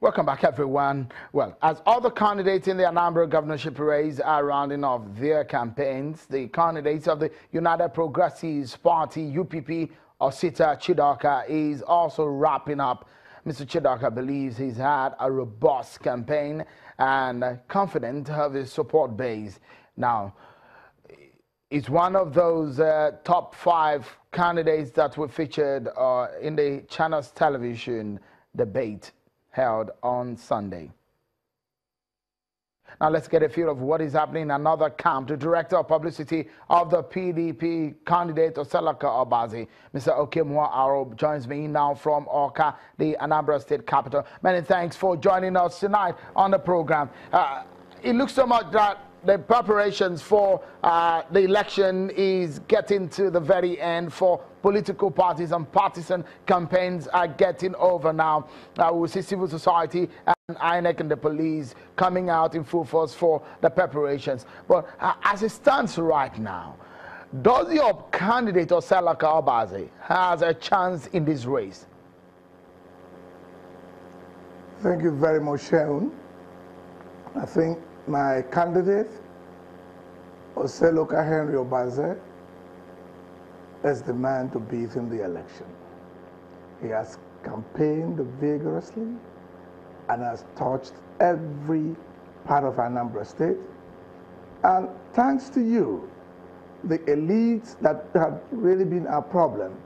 Welcome back, everyone. Well, as other candidates in the Anambra governorship race are rounding off their campaigns, the candidates of the United Progressives Party, UPP, Osita Chidaka, is also wrapping up. Mr. Chidaka believes he's had a robust campaign and confident of his support base. Now, it's one of those top 5 candidates that were featured in the channel's television debate held on Sunday. Now let's get a feel of what is happening in another camp. The director of publicity of the PDP candidate Oselaka Obazi, Mr. Okey Aroh, joins me now from Okey, the Anambra state capital. Many thanks for joining us tonight on the program. It looks so much that the preparations for the election is getting to the very end for political parties, and partisan campaigns are getting over now. We see civil society and INEC and the police coming out in full force for the preparations. But as it stands right now, does your candidate Oselaka Obazi has a chance in this race? Thank you very much, Sharon. I think my candidate, Oselaka Henry Obazi, is the man to beat in the election. He has campaigned vigorously and has touched every part of Anambra State. And thanks to you, the elites that had really been our problem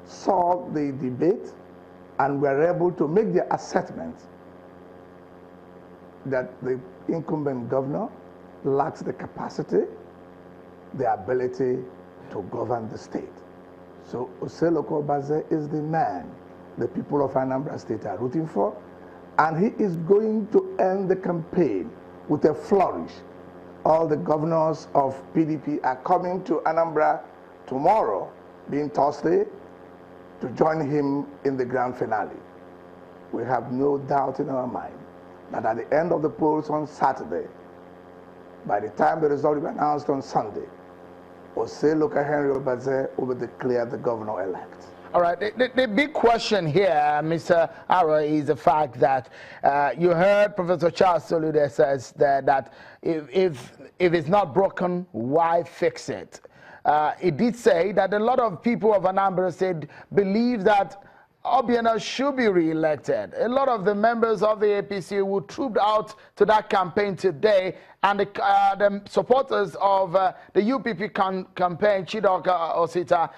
saw the debate and were able to make their assessment that the incumbent governor lacks the capacity, the ability to govern the state. So Oselaka Obazi is the man the people of Anambra State are rooting for, and he is going to end the campaign with a flourish. All the governors of PDP are coming to Anambra tomorrow, being Thursday, to join him in the grand finale. We have no doubt in our mind that at the end of the polls on Saturday, by the time the result will be announced on Sunday, Oselaka Henry Obazi will be declared the governor-elect. All right. The big question here, Mr. Aroh, is the fact that you heard Professor Charles Soludo says that if it's not broken, why fix it? He did say that a lot of people of Anambra State believe that Obiano should be re-elected. A lot of the members of the APC who trooped out to that campaign today, and the supporters of the UPP campaign, Chidaka Osita,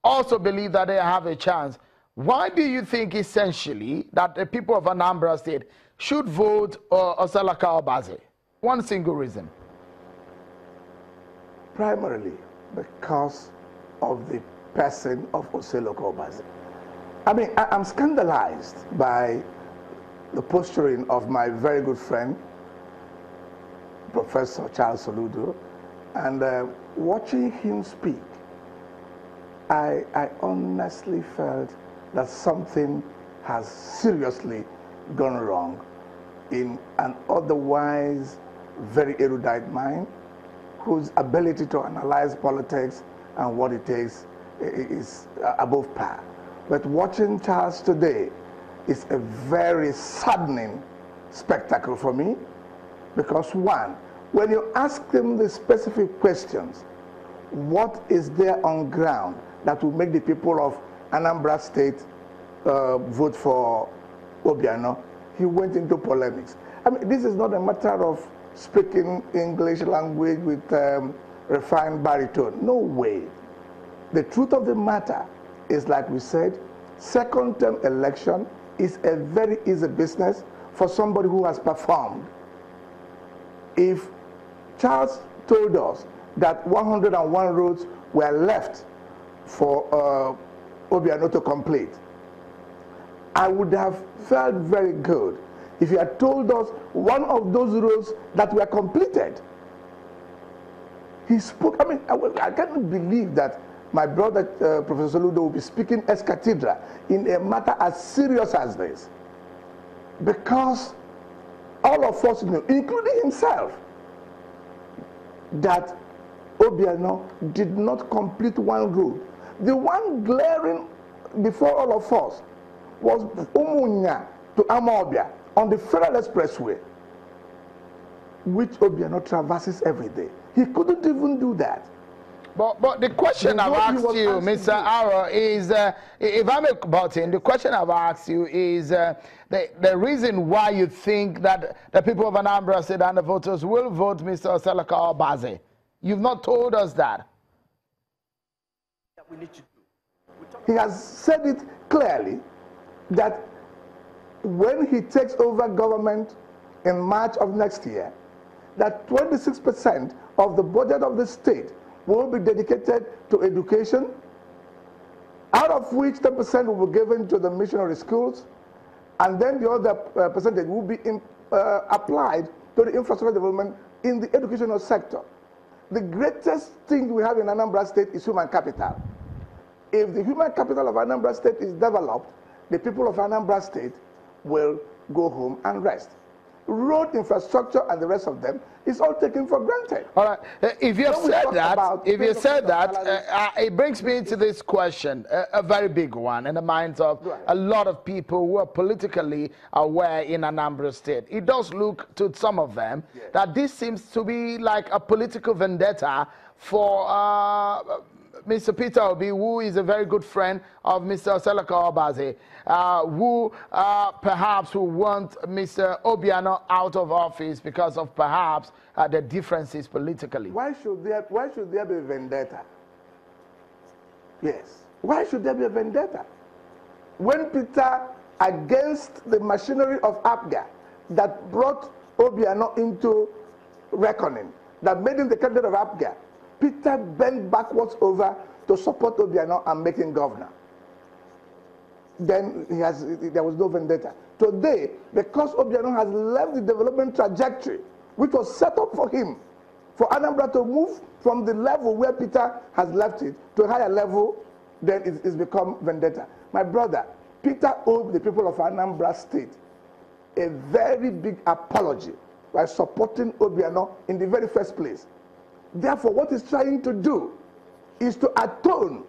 also believe that they have a chance. Why do you think essentially that the people of Anambra State should vote Oselaka Obazi? One single reason. Primarily because of the person of Oselaka Obazi. I mean, I'm scandalized by the posturing of my very good friend, Professor Charles Soludo, and watching him speak, I honestly felt that something has seriously gone wrong in an otherwise very erudite mind, whose ability to analyze politics and what it takes is above par. But watching Charles today is a very saddening spectacle for me, because one, when you ask them the specific questions, what is there on ground that will make the people of Anambra State vote for Obiano, he went into polemics. I mean, this is not a matter of speaking English language with refined baritone. No way. The truth of the matter is, like we said, second-term election is a very easy business for somebody who has performed. If Charles told us that 101 roads were left for Obiano to complete, I would have felt very good if he had told us one of those roads that were completed. He spoke, I mean, I cannot believe that my brother, Professor Ludo, will be speaking ex cathedra in a matter as serious as this. Because all of us knew, including himself, that Obiano did not complete one road. The one glaring before all of us was Umunya to Amobia, on the Federal Expressway, which Obiano traverses every day. He couldn't even do that. But the question I've asked you, Mr. Aroh, is, if I'm a button, the question I've asked you is the reason why you think that the people of Anambra State and the voters will vote Mr. Oselaka Obaze. You've not told us that. We need to do. He has said it clearly that when he takes over government in March of next year, that 26% of the budget of the state will be dedicated to education, out of which 10% will be given to the missionary schools, and then the other percentage will be applied to the infrastructure development in the educational sector. The greatest thing we have in Anambra State is human capital. If the human capital of Anambra State is developed, the people of Anambra State will go home and rest. Road infrastructure and the rest of them is all taken for granted. All right. If you said that, it brings me to this question, a very big one in the minds of a lot of people who are politically aware in Anambra State. It does look to some of them that this seems to be like a political vendetta for Mr. Peter Obi, who is a very good friend of Mr. Oselaka Obaze, who perhaps will want Mr. Obiano out of office because of perhaps the differences politically. Why should there be a vendetta? Yes. Why should there be a vendetta? When Peter, against the machinery of APGA that brought Obiano into reckoning, that made him the candidate of APGA, Peter bent backwards over to support Obiano and make him governor. Then there was no vendetta. Today, because Obiano has left the development trajectory, which was set up for him, for Anambra to move from the level where Peter has left it to a higher level, then it's become vendetta. My brother, Peter owed the people of Anambra State a very big apology by supporting Obiano in the very first place. Therefore, what he's trying to do is to atone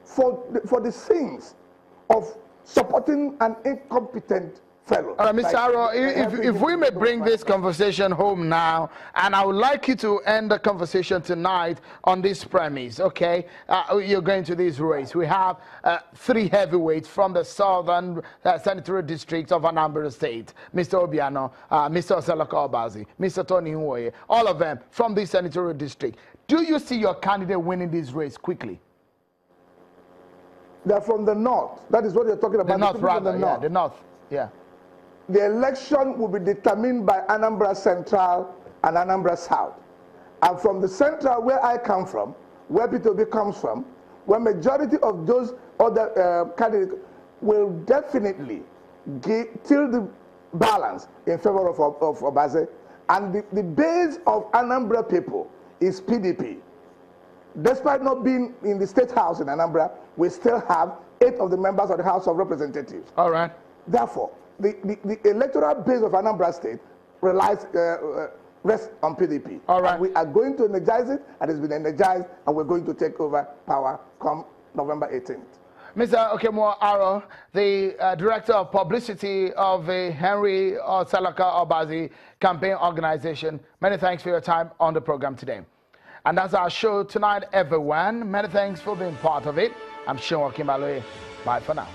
for the sins of supporting an incompetent fellow. All right, Mr. Aroh, if we may bring this conversation home now, and I would like you to end the conversation tonight on this premise, okay? You're going to this race. We have 3 heavyweights from the southern senatorial district of Anambra State, Mr. Obiano, Mr. Oselaka Obaze, Mr. Tony Nwoye, all of them from this senatorial district. Do you see your candidate winning this race quickly? They're from the north. That is what you're talking about. The north, rather, the north. Yeah, the north, yeah. The election will be determined by Anambra Central and Anambra South. And from the central, where I come from, where Peter Obi comes from, where majority of those other candidates will definitely tilt the balance in favor of Obaze. And the base of Anambra people is PDP. Despite not being in the State House in Anambra, we still have 8 of the members of the House of Representatives. All right. Therefore, the electoral base of Anambra State rests on PDP. All right. And we are going to energize it, and it's been energized, and we're going to take over power come November 18th. Mr. Okey Aroh, the Director of Publicity of the Henry Oselaka Obaze campaign organization, many thanks for your time on the program today. And that's our show tonight, everyone. Many thanks for being part of it. I'm Sean Okey. Bye for now.